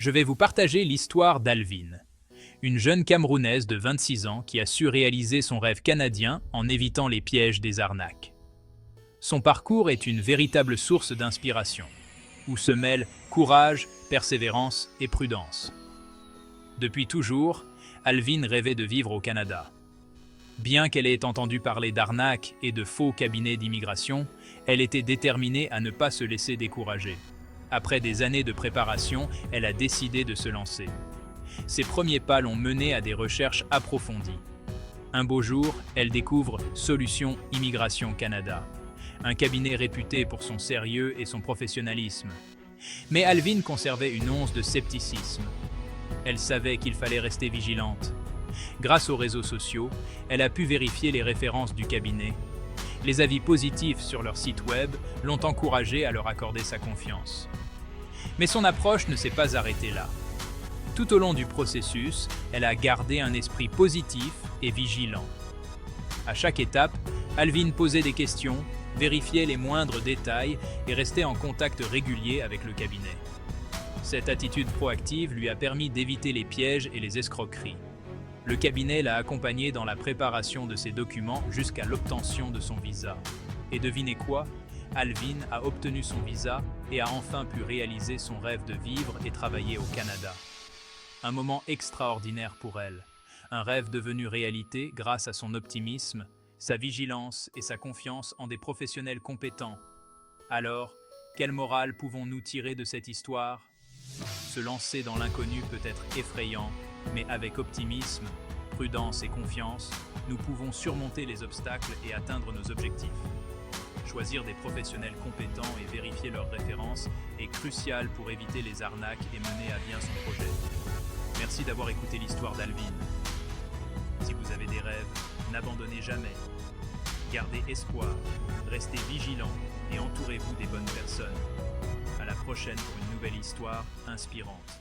Je vais vous partager l'histoire d'Alvin, une jeune Camerounaise de 26 ans qui a su réaliser son rêve canadien en évitant les pièges des arnaques. Son parcours est une véritable source d'inspiration, où se mêlent courage, persévérance et prudence. Depuis toujours, Alvin rêvait de vivre au Canada. Bien qu'elle ait entendu parler d'arnaques et de faux cabinets d'immigration, elle était déterminée à ne pas se laisser décourager. Après des années de préparation, elle a décidé de se lancer. Ses premiers pas l'ont menée à des recherches approfondies. Un beau jour, elle découvre Solutions Immigration Canada, un cabinet réputé pour son sérieux et son professionnalisme. Mais Alvin conservait une once de scepticisme. Elle savait qu'il fallait rester vigilante. Grâce aux réseaux sociaux, elle a pu vérifier les références du cabinet. Les avis positifs sur leur site web l'ont encouragée à leur accorder sa confiance. Mais son approche ne s'est pas arrêtée là. Tout au long du processus, elle a gardé un esprit positif et vigilant. À chaque étape, Alvin posait des questions, vérifiait les moindres détails et restait en contact régulier avec le cabinet. Cette attitude proactive lui a permis d'éviter les pièges et les escroqueries. Le cabinet l'a accompagnée dans la préparation de ses documents jusqu'à l'obtention de son visa. Et devinez quoi? Alvin a obtenu son visa et a enfin pu réaliser son rêve de vivre et travailler au Canada. Un moment extraordinaire pour elle. Un rêve devenu réalité grâce à son optimisme, sa vigilance et sa confiance en des professionnels compétents. Alors, quelle morale pouvons-nous tirer de cette histoire? Se lancer dans l'inconnu peut être effrayant, mais avec optimisme, prudence et confiance, nous pouvons surmonter les obstacles et atteindre nos objectifs. Choisir des professionnels compétents et vérifier leurs références est crucial pour éviter les arnaques et mener à bien son projet. Merci d'avoir écouté l'histoire d'Alvin. Si vous avez des rêves, n'abandonnez jamais. Gardez espoir, restez vigilants et entourez-vous des bonnes personnes. À la prochaine pour une nouvelle histoire inspirante.